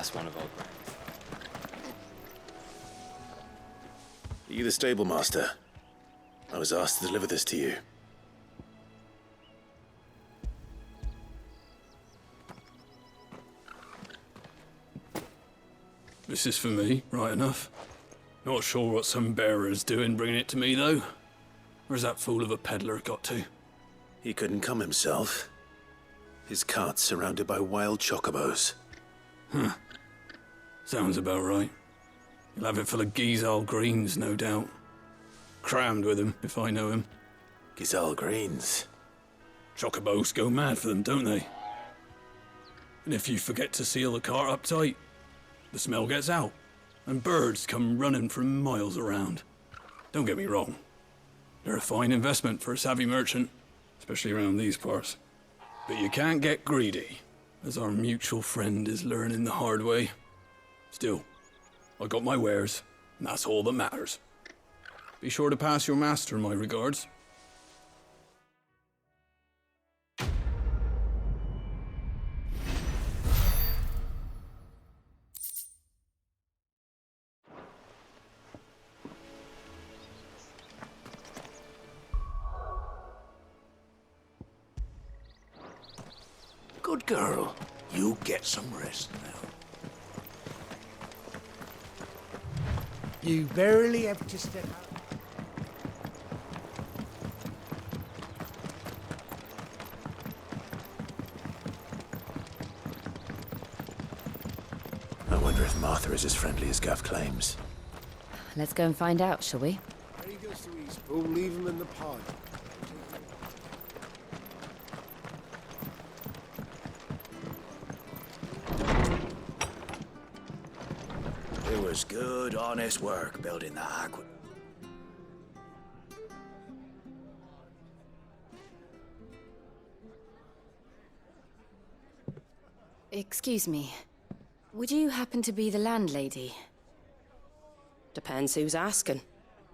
last one of our grain. Are you the stable master? I was asked to deliver this to you. This is for me, right enough. Not sure what some bearer's doing bringing it to me, though. Where's that fool of a peddler got to? He couldn't come himself. His cart's surrounded by wild chocobos. Huh. Sounds about right. He'll have it full of Gizal greens, no doubt. Crammed with them, if I know him. Gizal greens. Chocobos go mad for them, don't they? And if you forget to seal the cart up tight, the smell gets out, and birds come running from miles around. Don't get me wrong. They're a fine investment for a savvy merchant, especially around these parts. But you can't get greedy, as our mutual friend is learning the hard way. Still, I got my wares, and that's all that matters. Be sure to pass your master my regards. Good girl. You get some rest now. You barely have to step out. I wonder if Martha is as friendly as Gav claims. Let's go and find out, shall we? When he goes to Eastpool, leave him in the pod. It was good, honest work building that aqua. Excuse me. Would you happen to be the landlady? Depends who's asking,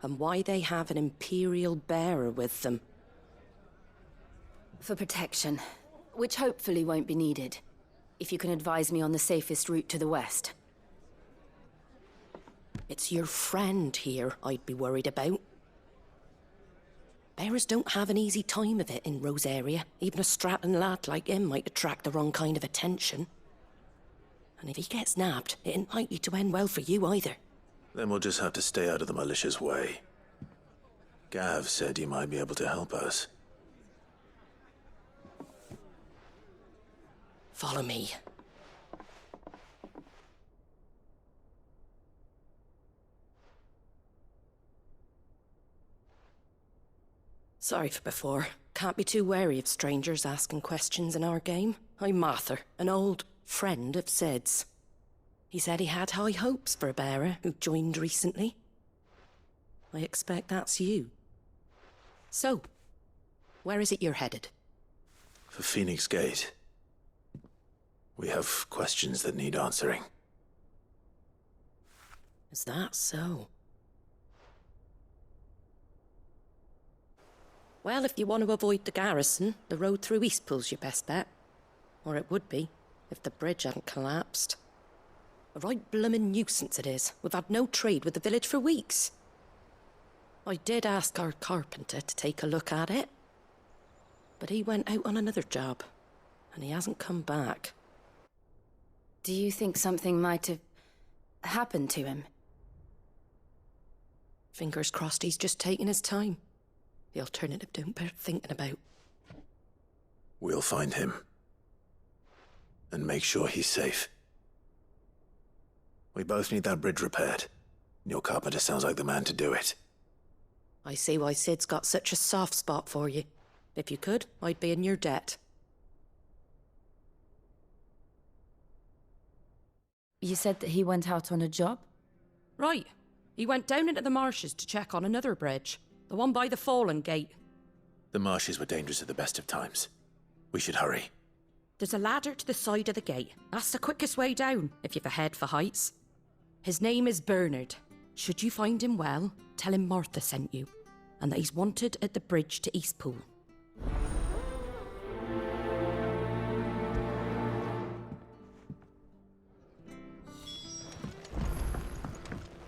and why they have an Imperial bearer with them. For protection, which hopefully won't be needed. If you can advise me on the safest route to the west. It's your friend here I'd be worried about. Bearers don't have an easy time of it in Rosaria. Even a Stratton lad like him might attract the wrong kind of attention. And if he gets nabbed, it ain't likely to end well for you either. Then we'll just have to stay out of the malicious way. Gav said you might be able to help us. Follow me. Sorry for before. Can't be too wary of strangers asking questions in our game. I'm Martha, an old friend of Sid's. He said he had high hopes for a bearer who joined recently. I expect that's you. So, where is it you're headed? For Phoenix Gate. We have questions that need answering. Is that so? Well, if you want to avoid the garrison, the road through Eastpool's your best bet. Or it would be, if the bridge hadn't collapsed. A right bloomin' nuisance it is. We've had no trade with the village for weeks. I did ask our carpenter to take a look at it. But he went out on another job, and he hasn't come back. Do you think something might have happened to him? Fingers crossed he's just taking his time. The alternative don't bear thinking about. We'll find him. And make sure he's safe. We both need that bridge repaired. Your carpenter sounds like the man to do it. I see why Sid's got such a soft spot for you. If you could, I'd be in your debt. You said that he went out on a job? Right. He went down into the marshes to check on another bridge. The one by the Fallen Gate. The marshes were dangerous at the best of times. We should hurry. There's a ladder to the side of the gate. That's the quickest way down, if you've a head for heights. His name is Bernard. Should you find him well, tell him Martha sent you, and that he's wanted at the bridge to Eastpool.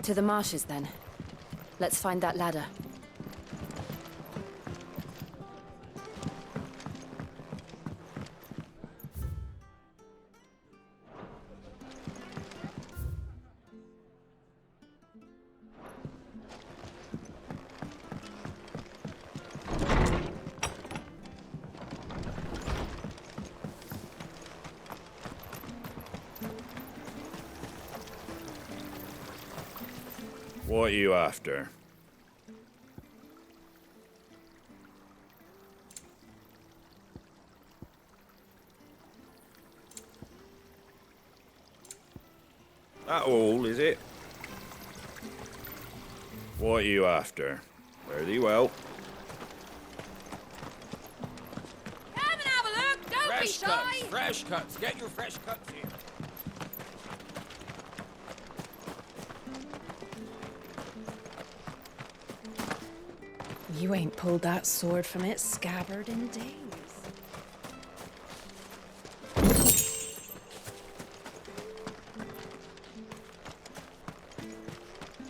To the marshes, then. Let's find that ladder. What are you after? That all, is it? What are you after? Fare thee well. Come and have a look! Don't Fresh cuts, fresh cuts. Get your fresh cuts here. You ain't pulled that sword from its scabbard in days.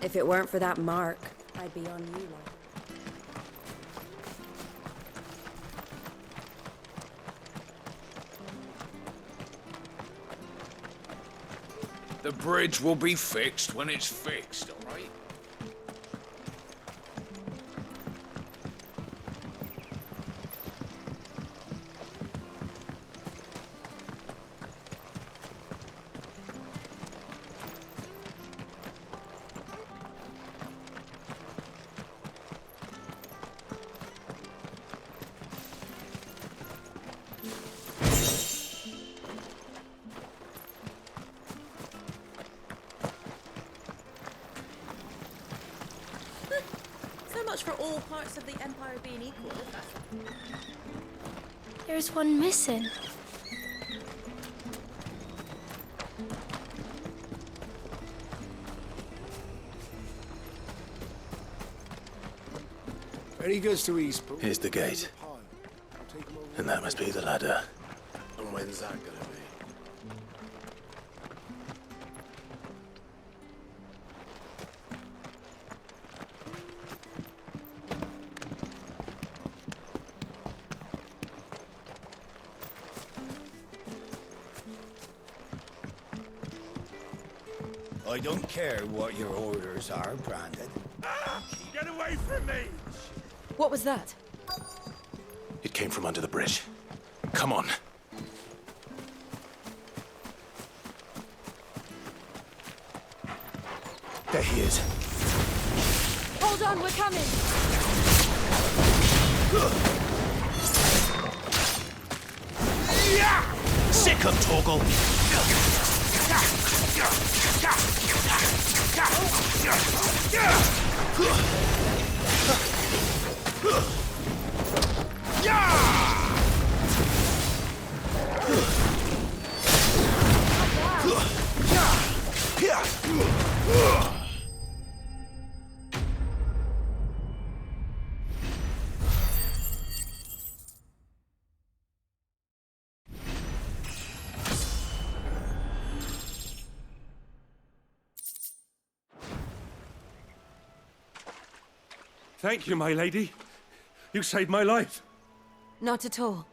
If it weren't for that mark, I'd be on you like. The bridge will be fixed when it's fixed, all right? So much for all parts of the Empire being equal, if that's... There's one missing. Any goods to Eastpool? Here's the gate. And that must be the ladder. And when's that gonna be? I don't care what your orders are, Brandon. Get away from me! What was that? It came from under the bridge. Come on. There he is. Hold on, we're coming! Sick of Torgal. Thank you, my lady. You saved my life. Not at all.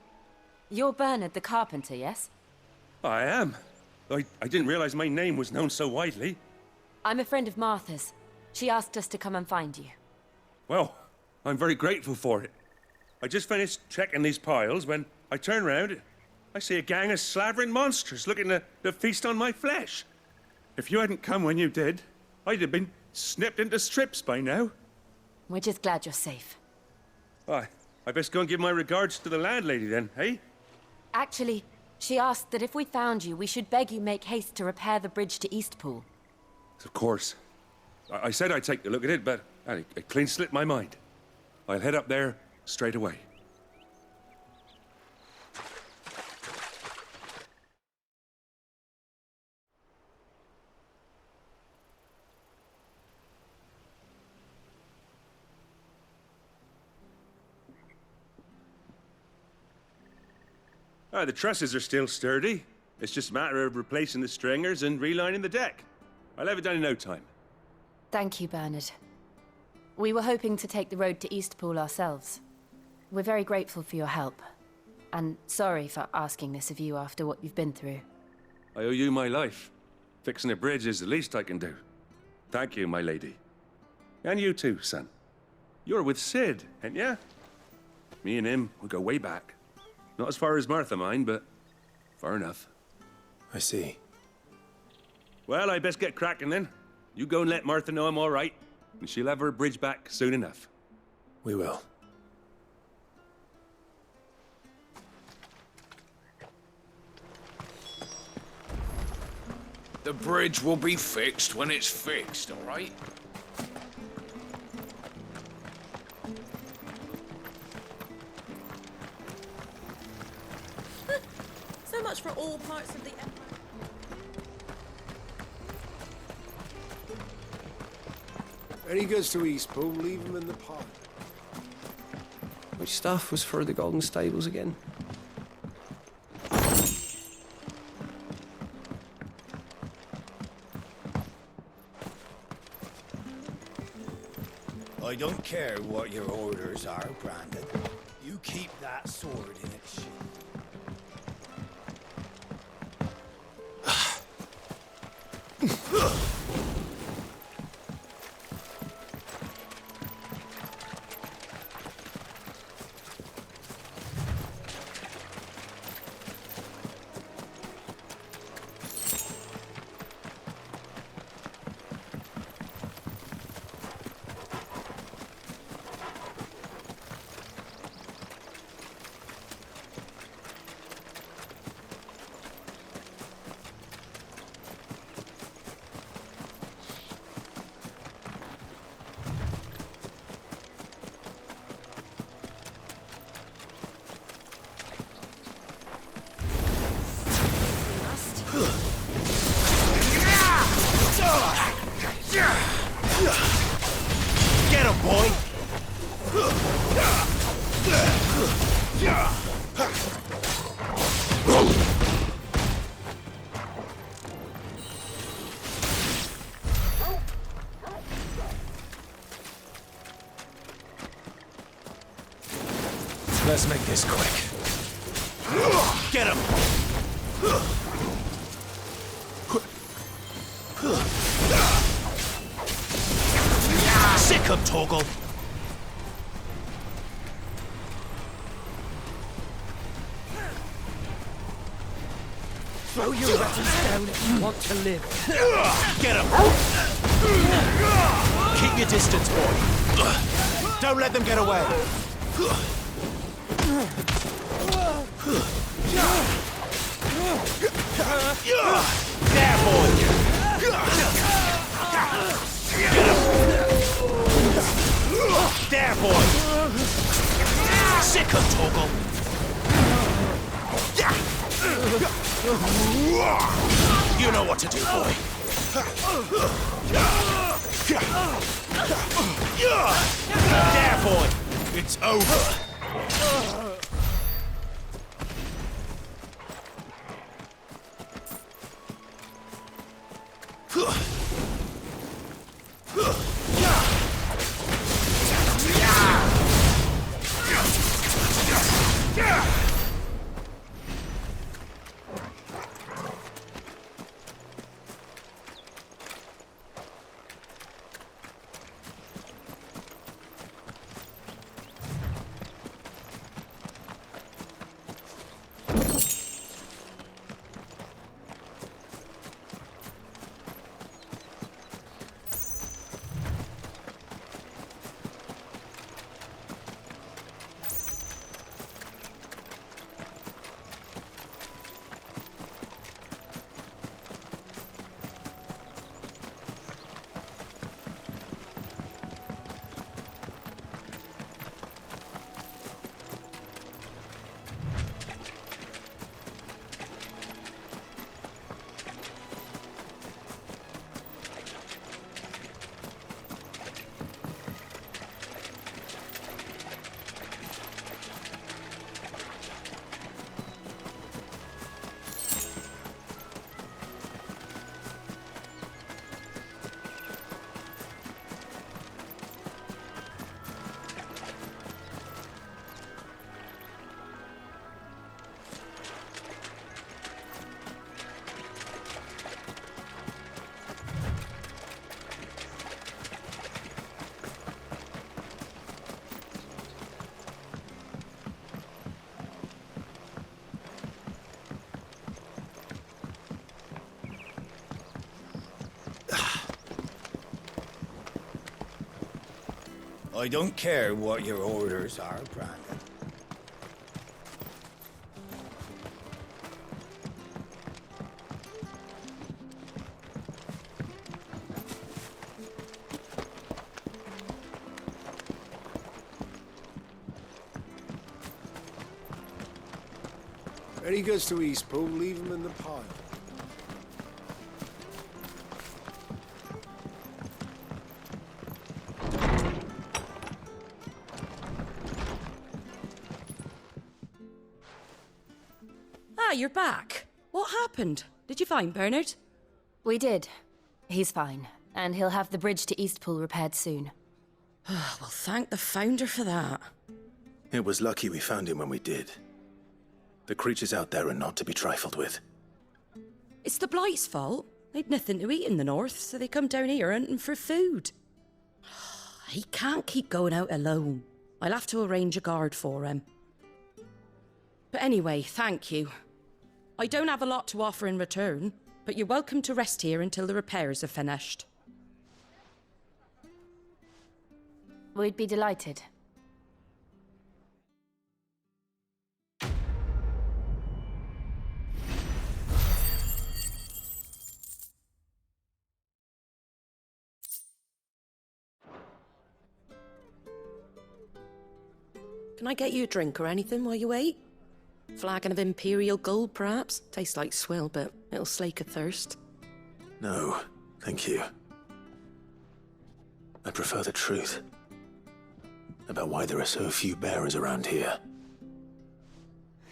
You're Bernard the carpenter, yes? I am. I didn't realize my name was known so widely. I'm a friend of Martha's. She asked us to come and find you. Well, I'm very grateful for it. I just finished checking these piles when I turn round. I see a gang of slavering monsters looking to feast on my flesh. If you hadn't come when you did, I'd have been snipped into strips by now. We're just glad you're safe. I best go and give my regards to the landlady then, eh? Actually, she asked that if we found you, we should beg you make haste to repair the bridge to Eastpool. Of course. I said I'd take a look at it, but it clean slipped my mind. I'll head up there straight away. The trusses are still sturdy. It's just a matter of replacing the stringers and relining the deck. I'll have it done in no time. Thank you, Bernard. We were hoping to take the road to Eastpool ourselves. We're very grateful for your help. And sorry for asking this of you after what you've been through. I owe you my life. Fixing a bridge is the least I can do. Thank you, my lady. And you too, son. You're with Sid, ain't ya? Me and him, we go way back. Not as far as Martha, mind, but far enough. I see. Well, I best get cracking then. You go and let Martha know I'm all right, and she'll have her bridge back soon enough. We will. The bridge will be fixed when it's fixed, all right? So much for all parts of the empire. Any goods to Eastpool, leave them in the pod. Which staff was for the Golden Stables again? I don't care what your orders are, Brandon. You keep that sword in its sheath. Get him, boy! Let's make this quick. Get him! Sick him, Toggle! Throw your weapons down if you want to live. Get him! Keep your distance, boy. Don't let them get away. There, boy! Get him! There, boy! Sick him, Toggle! You know what to do, boy. There, boy! It's over! I don't care what your orders are, Brandon. Any goods to Eastpool, leave them in the pile. Ah, you're back. What happened? Did you find Bernard? We did. He's fine, and he'll have the bridge to Eastpool repaired soon. Well, thank the Founder for that. It was lucky we found him when we did. The creatures out there are not to be trifled with. It's the Blight's fault. They'd nothing to eat in the north, so they come down here hunting for food. He can't keep going out alone. I'll have to arrange a guard for him. But anyway, thank you. I don't have a lot to offer in return, but you're welcome to rest here until the repairs are finished. We'd be delighted. Can I get you a drink or anything while you wait? Flagon of Imperial Gold, perhaps? Tastes like swill, but it'll slake a thirst. No, thank you. I prefer the truth. About why there are so few bearers around here.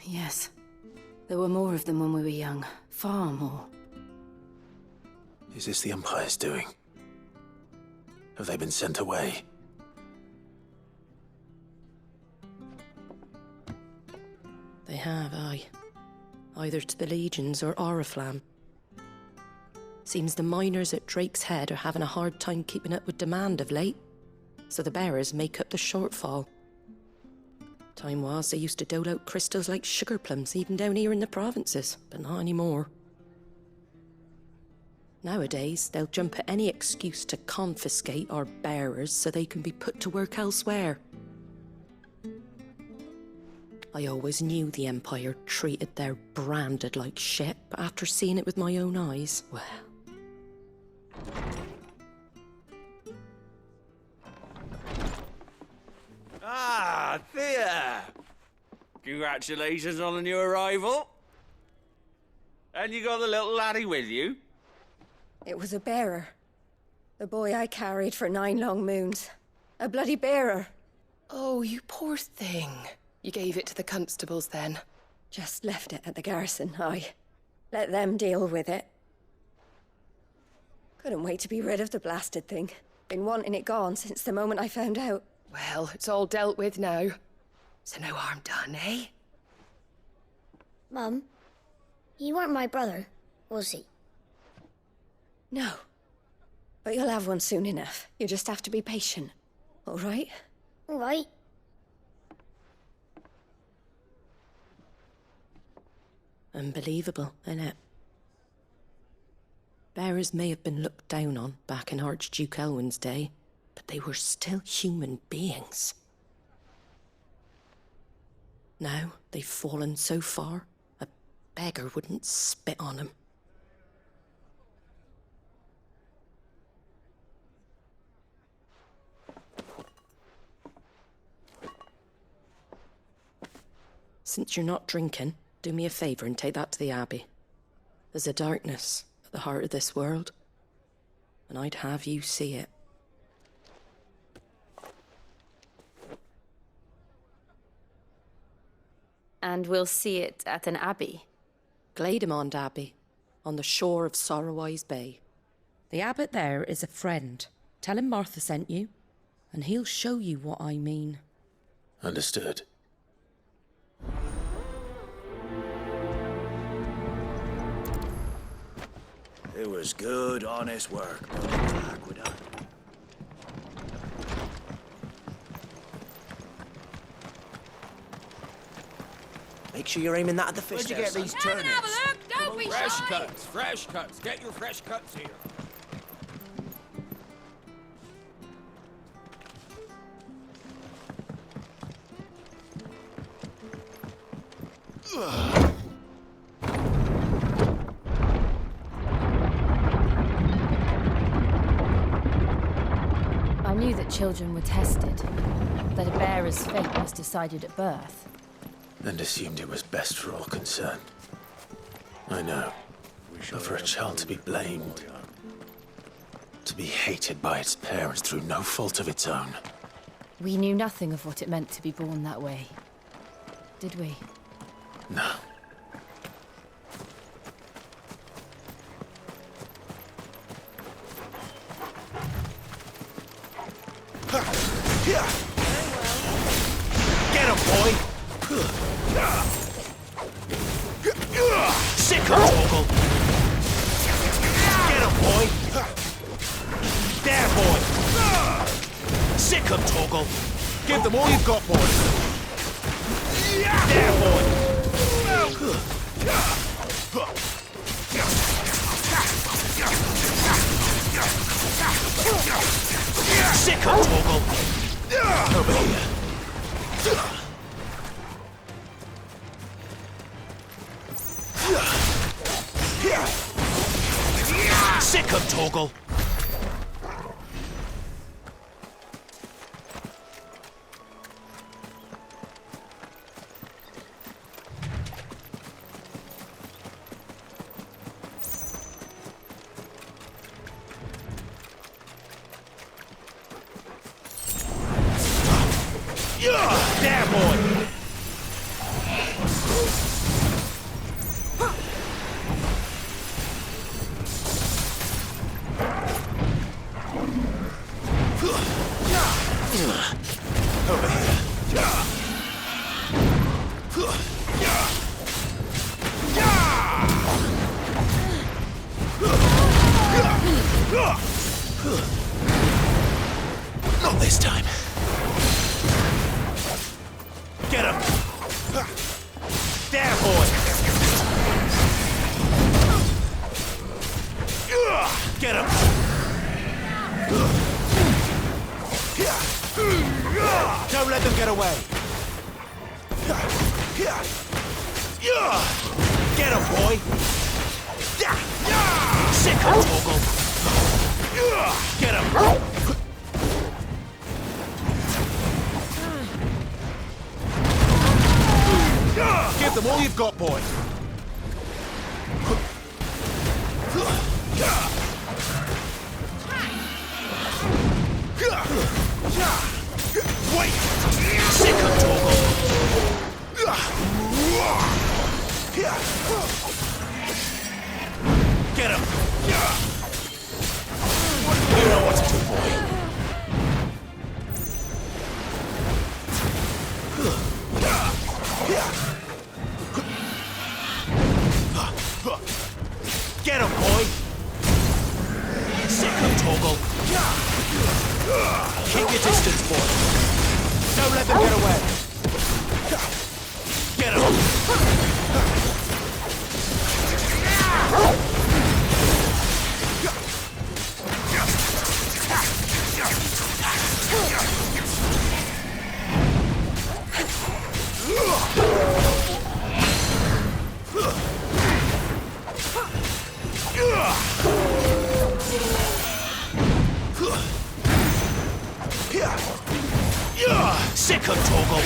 Yes. There were more of them when we were young. Far more. Is this the Empire's doing? Have they been sent away? They have, aye. Either to the Legions or Oriflamme. Seems the miners at Drake's Head are having a hard time keeping up with demand of late, so the bearers make up the shortfall. Time was they used to dole out crystals like sugar plums even down here in the provinces, but not anymore. Nowadays, they'll jump at any excuse to confiscate our bearers so they can be put to work elsewhere. I always knew the Empire treated their branded like shit, but after seeing it with my own eyes, well... Ah, Thea! Congratulations on the new arrival. And you got the little laddie with you? It was a bearer. The boy I carried for 9 long moons. A bloody bearer. Oh, you poor thing. You gave it to the constables then? Just left it at the garrison, aye. Let them deal with it. Couldn't wait to be rid of the blasted thing. Been wanting it gone since the moment I found out. Well, it's all dealt with now. So no harm done, eh? Mum, he weren't my brother, was he? No. But you'll have one soon enough. You just have to be patient. All right? All right. Unbelievable, innit? Bearers may have been looked down on back in Archduke Elwin's day, but they were still human beings. Now they've fallen so far, a beggar wouldn't spit on them. Since you're not drinking, do me a favour and take that to the Abbey. There's a darkness at the heart of this world, and I'd have you see it. And we'll see it at an abbey? Glademond Abbey, on the shore of Sorrowwise Bay. The abbot there is a friend. Tell him Martha sent you, and he'll show you what I mean. Understood. It was good, honest work building the aqueduct. Make sure you're aiming that at the fish. Where'd you get these turnips? Have a look! Don't be Fresh shy! cuts, fresh cuts. Get your fresh cuts here. I knew that children were tested, that a bearer's fate was decided at birth. And assumed it was best for all concerned. I know. But for a child to be blamed, to be hated by its parents through no fault of its own. We knew nothing of what it meant to be born that way, did we? No. Get him, boy! Sick him, Torgal! Get him, boy! There, boy! Sick him, Torgal! Give them all you've got, boy! There, boy! Sick him, Torgal! Over here. Sick him, Torgal! There, boy! Over here. Not this time. Get him! There, boy! Get him! Don't let them get away! Get him, boy! Sick him, Torgal! Get him! Give them all you've got, boy! Wait! Sick him, Torgal! Get him! You know what to do, boy. Get him, boy! Sick him, Torgal! Keep your distance, boy! Don't let them get away! Get him! Sick him, Torgal!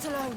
not alone.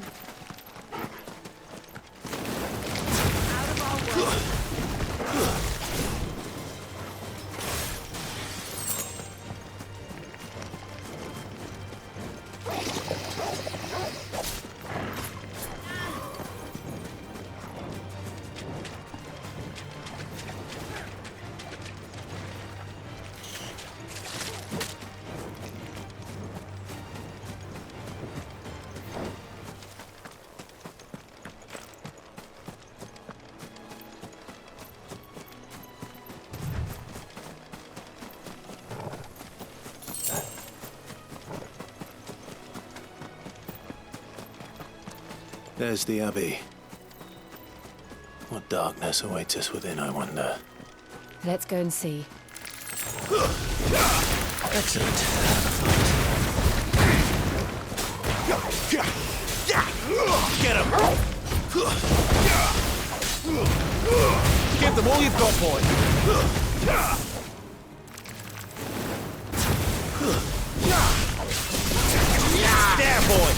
There's the Abbey. What darkness awaits us within, I wonder? Let's go and see. Excellent. Get him! Give them all you've got, boy! There, boy!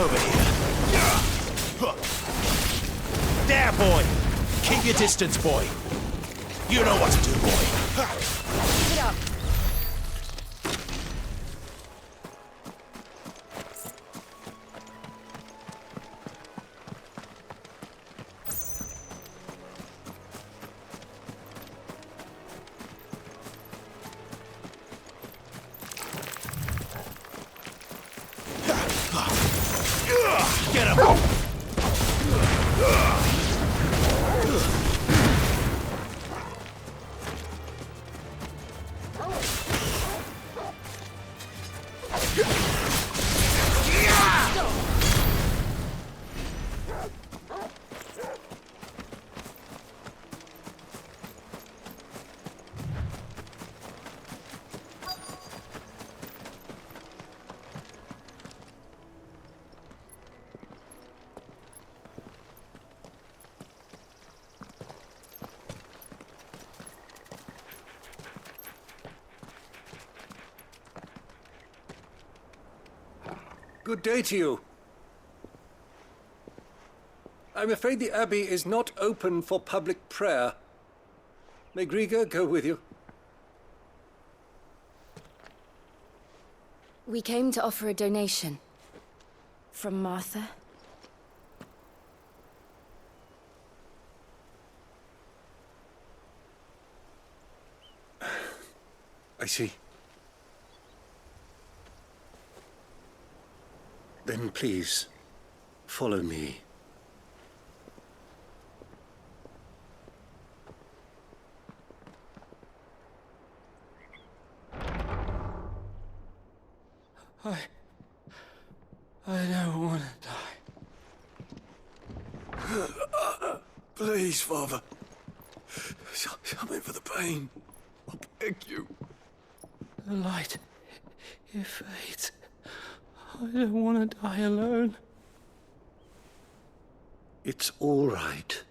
Over here. There, boy! Keep your distance, boy. You know what to do, boy. Keep it up. Get him! Good day to you. I'm afraid the Abbey is not open for public prayer. May Griga go with you? We came to offer a donation. From Martha. I see. Then please, follow me. I don't want to die. Please, Father. Help me for the pain. I beg you. The light, it fades. I don't want to die alone. It's all right.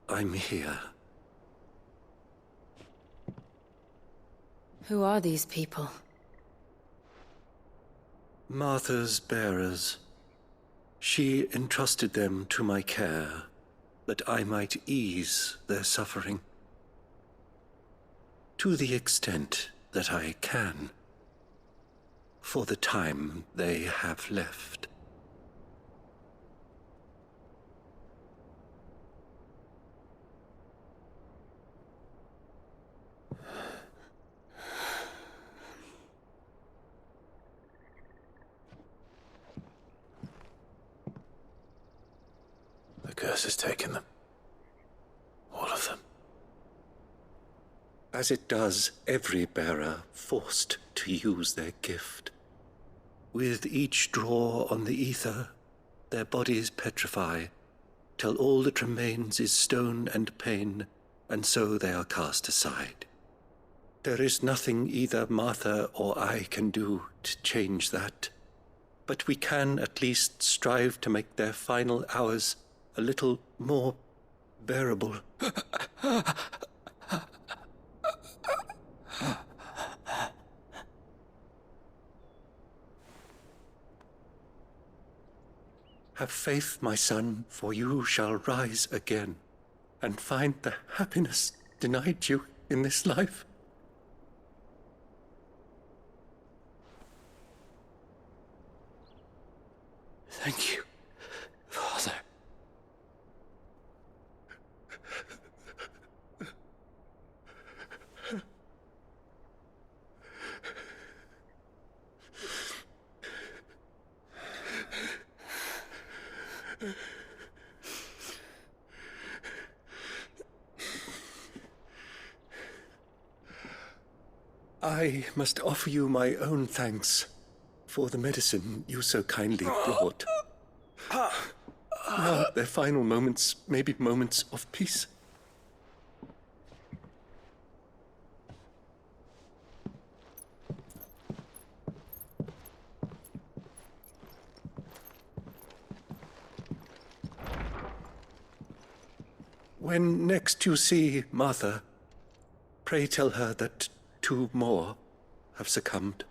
I'm here. Who are these people? Martha's bearers. She entrusted them to my care, that I might ease their suffering. To the extent that I can. For the time they have left. The curse has taken them. All of them. As it does every bearer forced to use their gift. With each draw on the ether, their bodies petrify, till all that remains is stone and pain, and so they are cast aside. There is nothing either Martha or I can do to change that, but we can at least strive to make their final hours a little more bearable. Have faith, my son, for you shall rise again and find the happiness denied you in this life. Thank you, Father. I must offer you my own thanks for the medicine you so kindly brought. Now, their final moments may be moments of peace. When next you see Martha, pray tell her that 2 more have succumbed.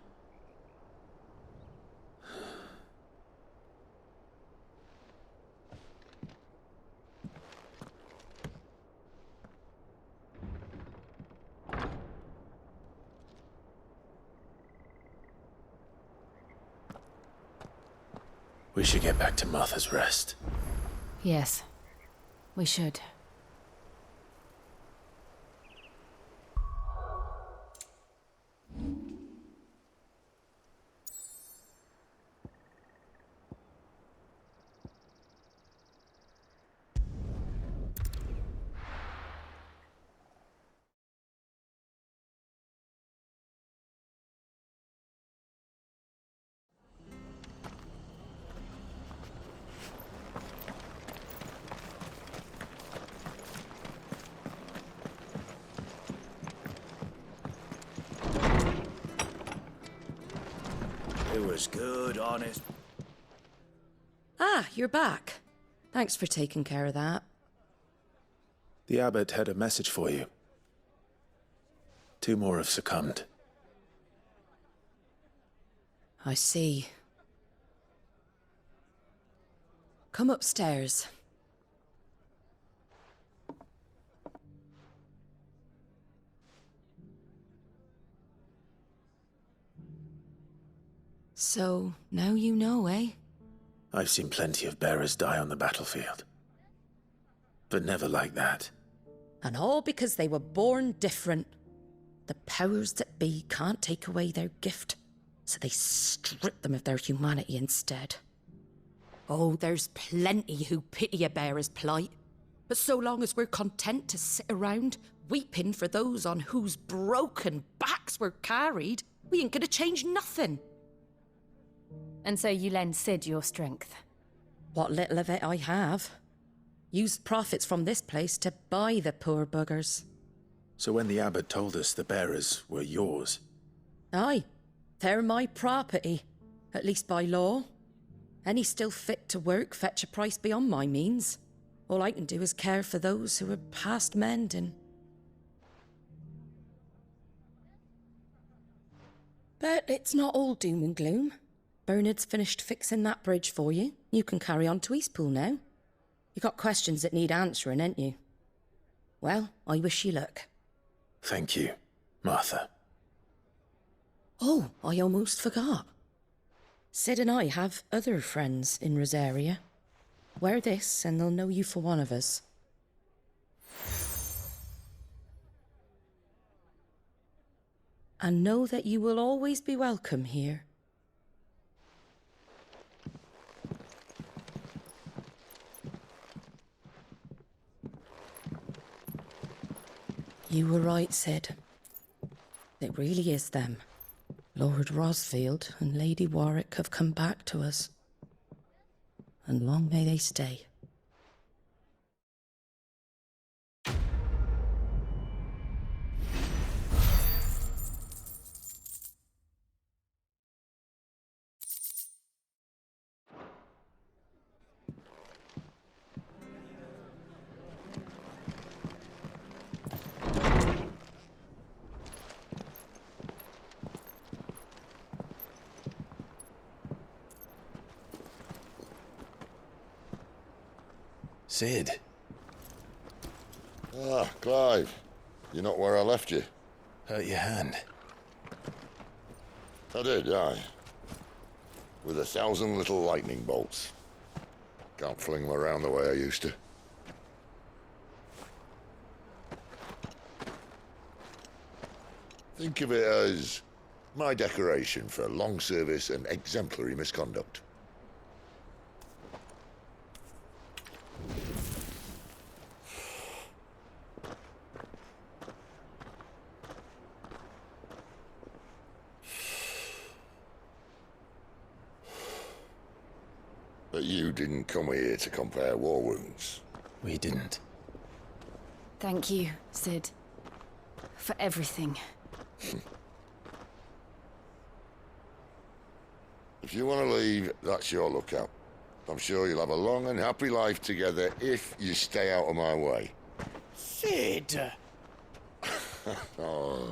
We should get back to Martha's Rest. Yes, we should. It was good, honest. Ah, you're back. Thanks for taking care of that. The abbot had a message for you. 2 more have succumbed. I see. Come upstairs. So, now you know, eh? I've seen plenty of bearers die on the battlefield. But never like that. And all because they were born different. The powers that be can't take away their gift, so they strip them of their humanity instead. Oh, there's plenty who pity a bearer's plight. But so long as we're content to sit around, weeping for those on whose broken backs we're carried, we ain't gonna change nothing. And so you lend Sid your strength? What little of it I have. Used profits from this place to buy the poor buggers. So when the abbot told us the bearers were yours... Aye, they're my property, at least by law. Any still fit to work fetch a price beyond my means. All I can do is care for those who are past mending. But it's not all doom and gloom. Bernard's finished fixing that bridge for you. You can carry on to Eastpool now. You got questions that need answering, ain't you? Well, I wish you luck. Thank you, Martha. Oh, I almost forgot. Sid and I have other friends in Rosaria. Wear this and they'll know you for one of us. And know that you will always be welcome here. You were right, Sid. It really is them. Lord Rosfield and Lady Warwick have come back to us. And long may they stay. Sid. Ah, Clive. You're not where I left you. Hurt your hand. I did, aye. With 1,000 little lightning bolts. Can't fling them around the way I used to. Think of it as my decoration for long service and exemplary misconduct. But you didn't come here to compare war wounds. We didn't. Thank you, Sid. For everything. If you want to leave, that's your lookout. I'm sure you'll have a long and happy life together if you stay out of my way. Sid! Oh.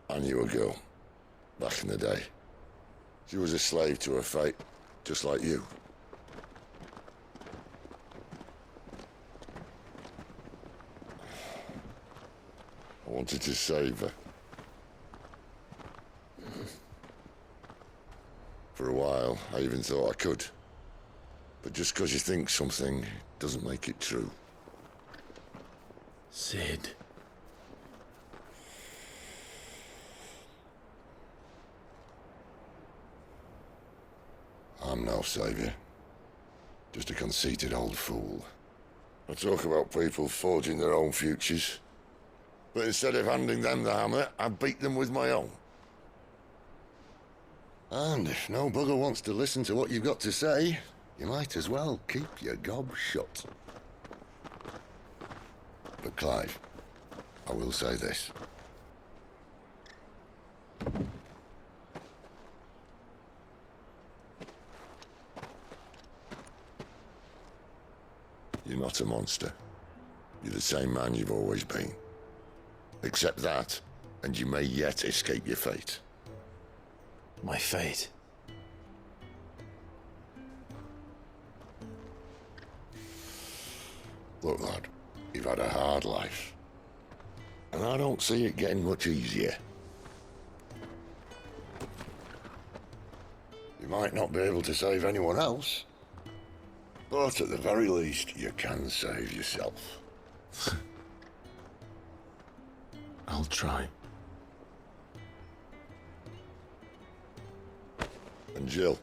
I knew a girl, back in the day. She was a slave to her fate, just like you. I wanted to save her. For a while, I even thought I could. But just because you think something doesn't make it true. Sid. I'm no savior. Just a conceited old fool. I talk about people forging their own futures. But instead of handing them the hammer, I beat them with my own. And if no bugger wants to listen to what you've got to say, you might as well keep your gob shut. But Clive, I will say this. You're not a monster. You're the same man you've always been. Accept that, and you may yet escape your fate. My fate? Look, lad, you've had a hard life. And I don't see it getting much easier. You might not be able to save anyone else, but at the very least, you can save yourself. I'll try. And Jill,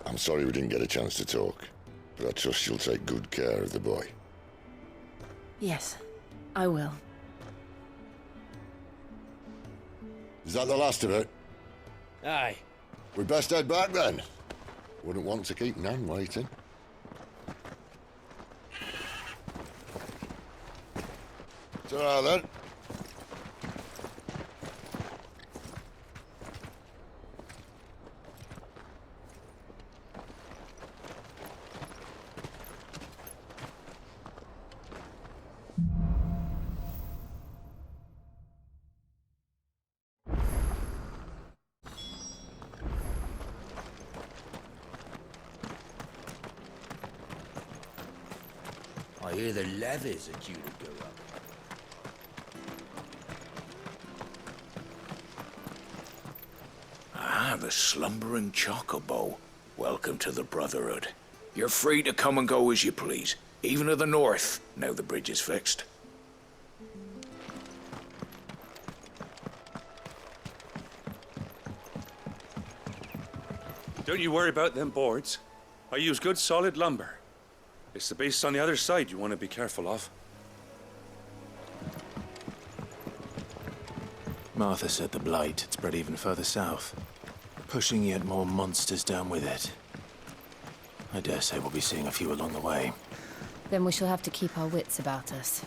I'm sorry we didn't get a chance to talk, but I trust you'll take good care of the boy. Yes, I will. Is that the last of it? Aye. We'd best head back then. Wouldn't want to keep Nan waiting. Ta-ra then. I hear the levies are due to go up. Ah, the slumbering chocobo. Welcome to the Brotherhood. You're free to come and go as you please, even to the north, now the bridge is fixed. Don't you worry about them boards. I use good solid lumber. It's the beasts on the other side you want to be careful of. Martha said the blight had spread even further south, pushing yet more monsters down with it. I dare say we'll be seeing a few along the way. Then we shall have to keep our wits about us.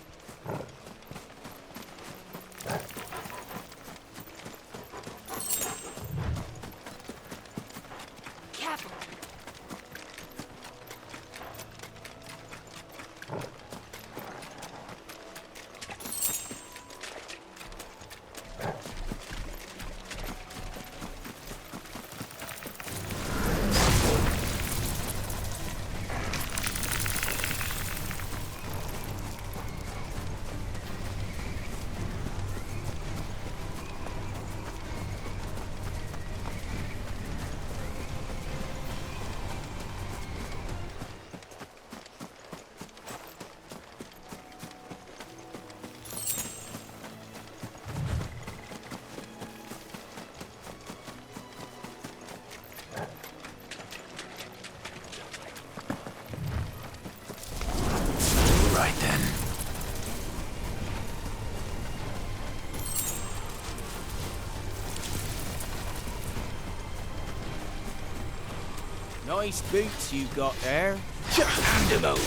Nice boots you got there. Hand him over.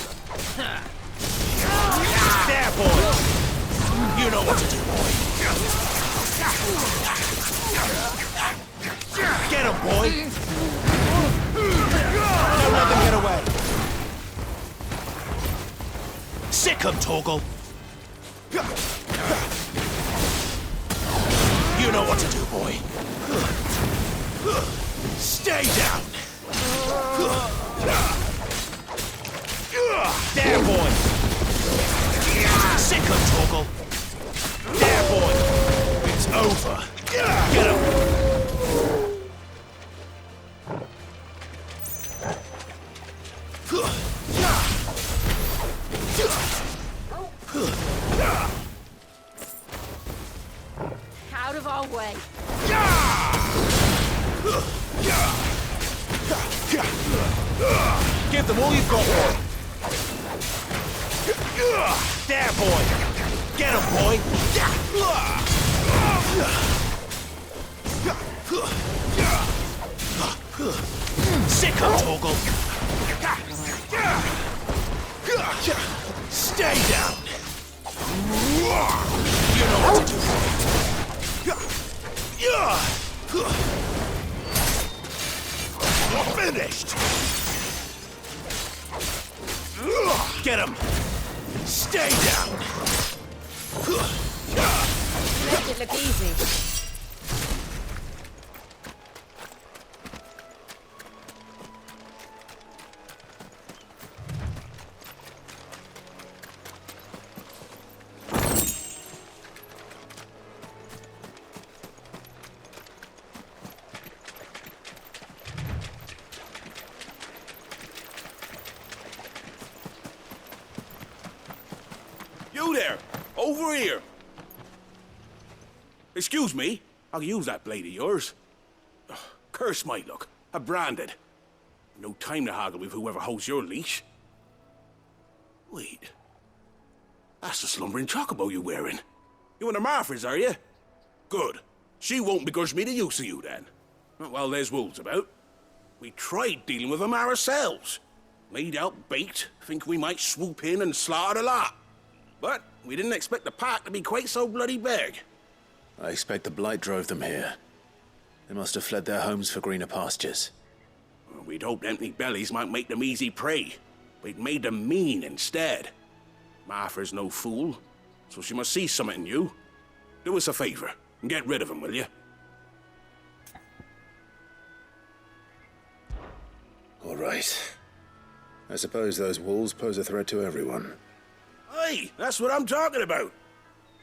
There, boy! You know what to do, boy. Get him, boy! Don't let them get away. Sick him, Torgal. You know what to do, boy. Stay down. There, boy. Sick him, Torgal. There, boy. It's over. Get him. Out of our way. Give them all you've got, boy. There, boy. Get him, boy. Sick him, Torgal. Stay down. You know what to do. You're finished. Get him. Stay down. Make it look easy. You there! Over here! Excuse me, I'll use that blade of yours. Ugh, curse my luck. I'm branded. No time to haggle with whoever holds your leash. Wait. That's the slumbering chocobo you're wearing. You and the Marfors, are you? Good. She won't begrudge me the use of you, then. Not while there's wolves about. We tried dealing with them ourselves. Laid out bait, think we might swoop in and slaughter the lot. But we didn't expect the pack to be quite so bloody big. I expect the blight drove them here. They must have fled their homes for greener pastures. Well, we'd hoped empty bellies might make them easy prey. We'd made them mean instead. Martha's no fool, so she must see something in you. Do us a favor and get rid of them, will you? All right. I suppose those wolves pose a threat to everyone. Aye, that's what I'm talking about.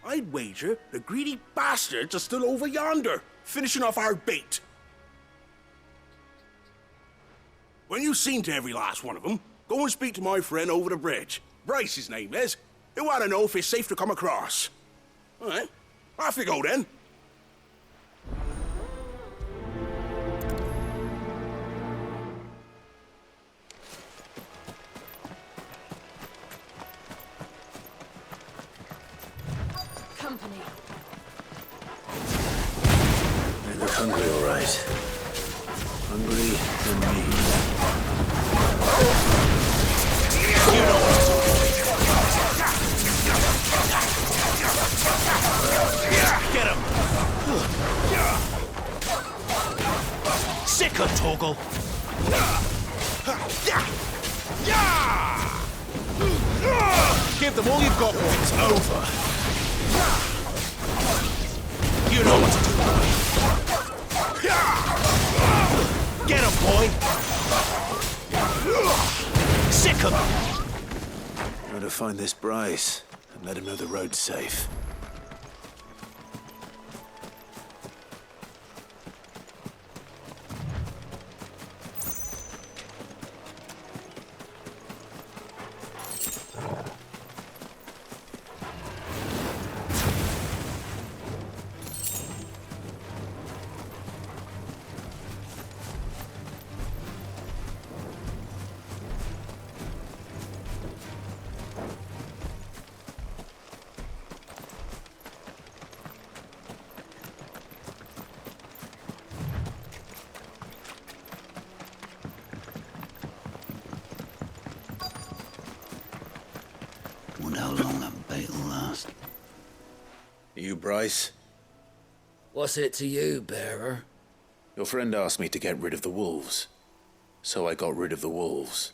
I'd wager the greedy bastards are still over yonder, finishing off our bait. When you've seen to every last one of them, go and speak to my friend over the bridge. Bryce, his name is. He'll want to know if it's safe to come across. All right, off you go then. Company. They look hungry, all right. Hungry and mean. You know what to do. Get him. Sick him, Torgal. Give them all you've got, boy. It's over. You know what to do, boy. Get him, boy. Sick him. Try to find this Bryce and let him know the road's safe. You Bryce? What's it to you, bearer? Your friend asked me to get rid of the wolves. So I got rid of the wolves.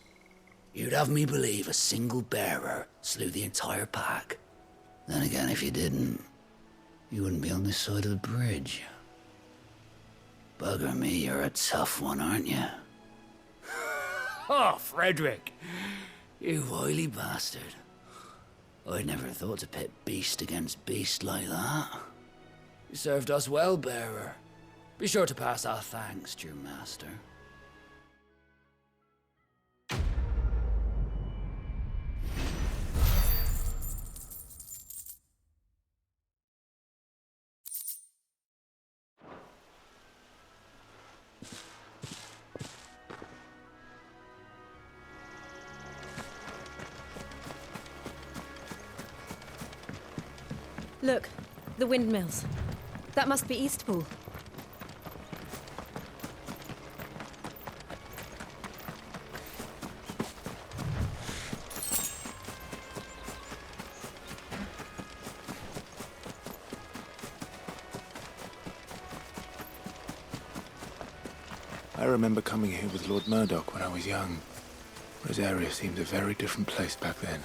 You'd have me believe a single bearer slew the entire pack. Then again, if you didn't, you wouldn't be on this side of the bridge. Bugger me, you're a tough one, aren't you? Oh, Frederick! You wily bastard. I'd never thought to pit beast against beast like that. You served us well, bearer. Be sure to pass our thanks to your master. Look, the windmills. That must be Eastpool. I remember coming here with Lord Murdoch when I was young. Rosaria seemed a very different place back then.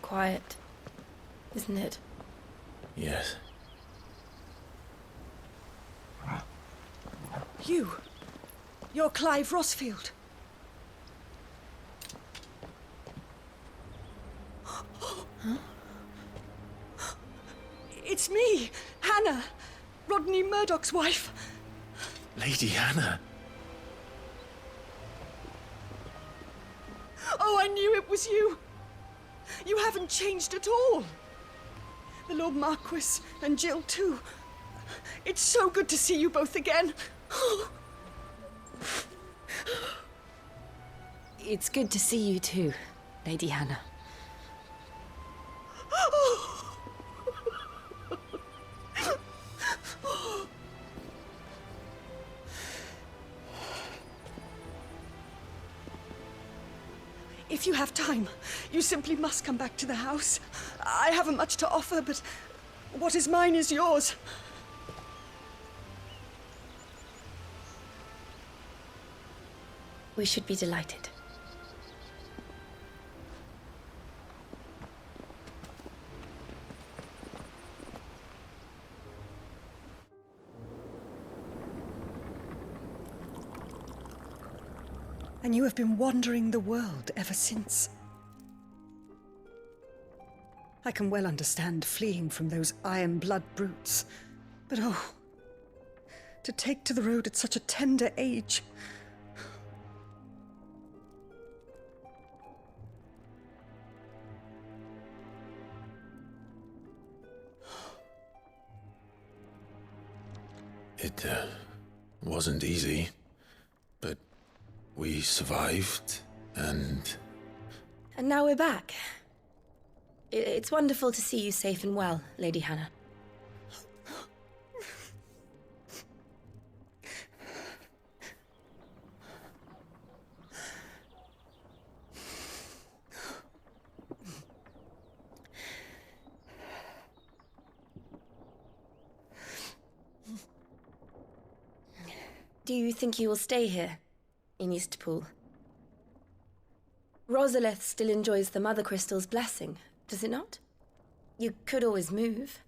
Quiet, isn't it? Yes. You're Clive Rossfield. Huh? It's me, Hannah, Rodney Murdoch's wife. Lady Hannah. Oh, I knew it was you. You haven't changed at all. The Lord Marquis and Jill too. It's so good to see you both again. It's good to see you too, Lady Hannah. If you have time, you simply must come back to the house. I haven't much to offer, but what is mine is yours. We should be delighted. And you have been wandering the world ever since. I can well understand fleeing from those iron blood brutes, but oh, to take to the road at such a tender age. It wasn't easy, but we survived, and... And now we're back. It's wonderful to see you safe and well, Lady Hannah. Do you think you will stay here, in Eastpool? Rosalith still enjoys the Mother Crystal's blessing, does it not? You could always move.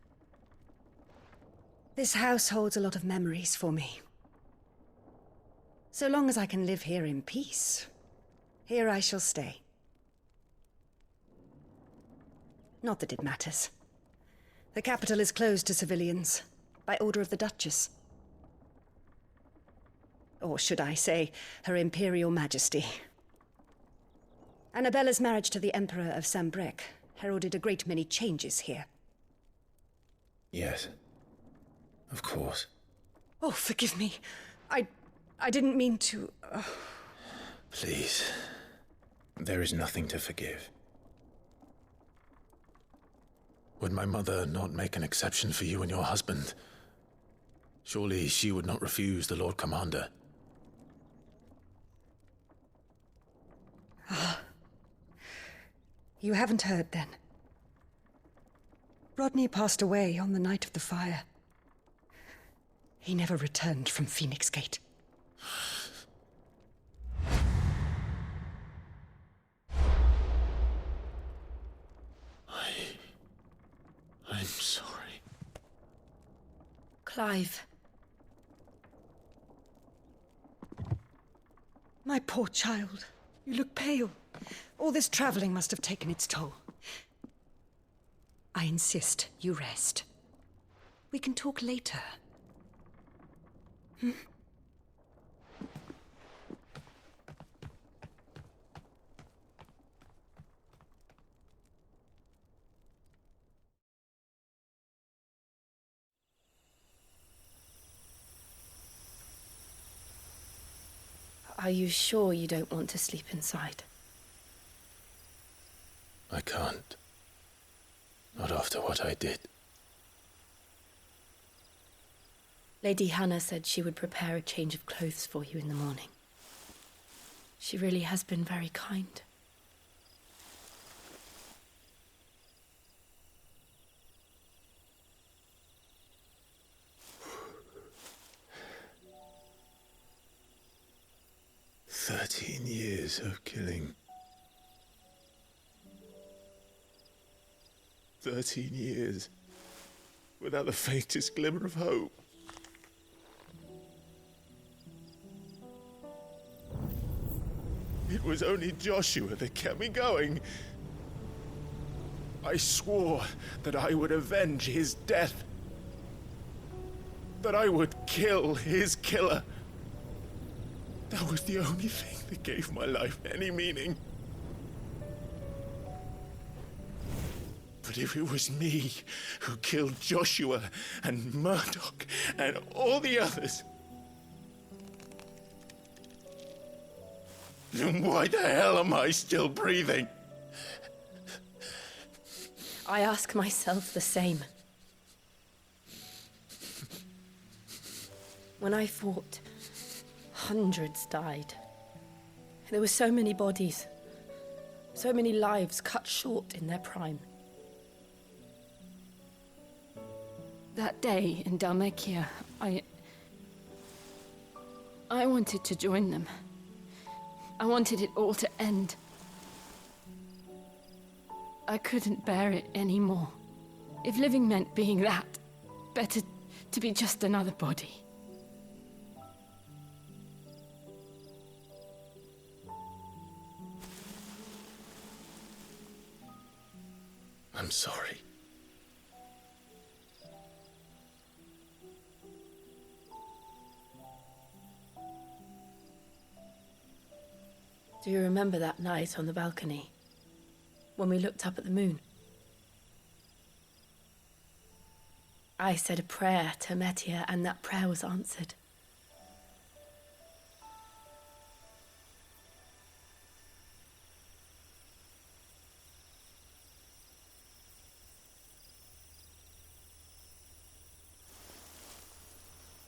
This house holds a lot of memories for me. So long as I can live here in peace, here I shall stay. Not that it matters. The capital is closed to civilians, by order of the Duchess. Or should I say, Her Imperial Majesty. Annabella's marriage to the Emperor of Sambrec heralded a great many changes here. Yes. Of course. Oh, forgive me. I didn't mean to... Please. There is nothing to forgive. Would my mother not make an exception for you and your husband? Surely she would not refuse the Lord Commander. Ah. You haven't heard, then. Rodney passed away on the night of the fire. He never returned from Phoenix Gate. I'm sorry. Clive. My poor child. You look pale. All this traveling must have taken its toll. I insist you rest. We can talk later. Hmm? Are you sure you don't want to sleep inside? I can't. Not after what I did. Lady Hannah said she would prepare a change of clothes for you in the morning. She really has been very kind. "13 years of killing. 13 years without the faintest glimmer of hope. It was only Joshua that kept me going. I swore that I would avenge his death. That I would kill his killer. That was the only thing that gave my life any meaning. But if it was me who killed Joshua and Murdoch and all the others, then why the hell am I still breathing? I ask myself the same. When I fought, hundreds died. There were so many bodies, so many lives cut short in their prime. That day in Dalmekia, I wanted to join them. I wanted it all to end. I couldn't bear it anymore. If living meant being that, better to be just another body. I'm sorry. Do you remember that night on the balcony, when we looked up at the moon? I said a prayer to Metia, and that prayer was answered.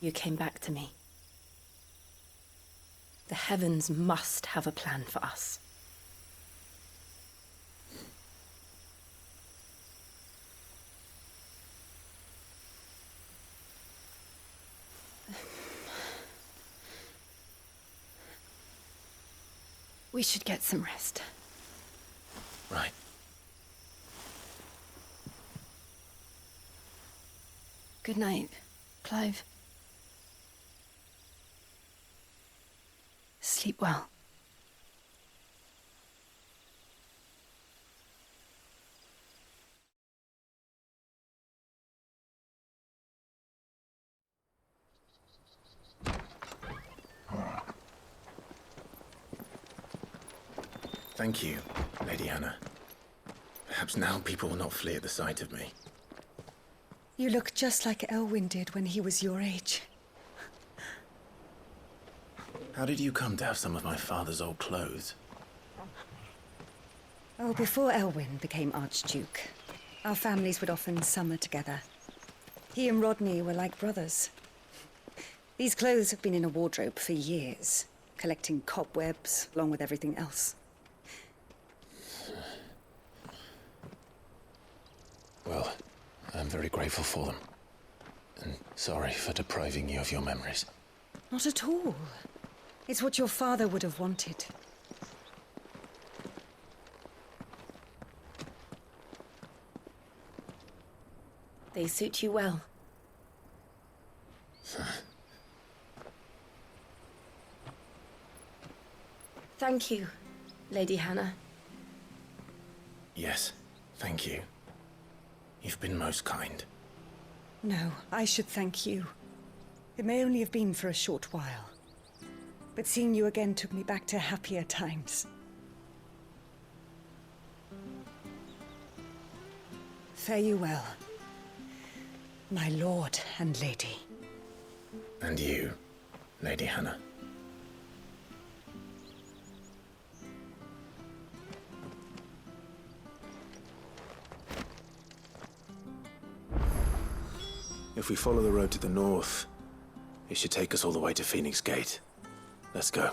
You came back to me. The heavens must have a plan for us. We should get some rest. Right. Good night, Clive. Sleep well. Thank you, Lady Hannah. Perhaps now people will not flee at the sight of me. You look just like Elwyn did when he was your age. How did you come to have some of my father's old clothes? Oh, before Elwyn became Archduke, our families would often summer together. He and Rodney were like brothers. These clothes have been in a wardrobe for years, collecting cobwebs along with everything else. Well, I'm very grateful for them. And sorry for depriving you of your memories. Not at all. It's what your father would have wanted. They suit you well. Thank you, Lady Hannah. Yes, thank you. You've been most kind. No, I should thank you. It may only have been for a short while, but seeing you again took me back to happier times. Fare you well, my lord and lady. And you, Lady Hannah. If we follow the road to the north, it should take us all the way to Phoenix Gate. Let's go.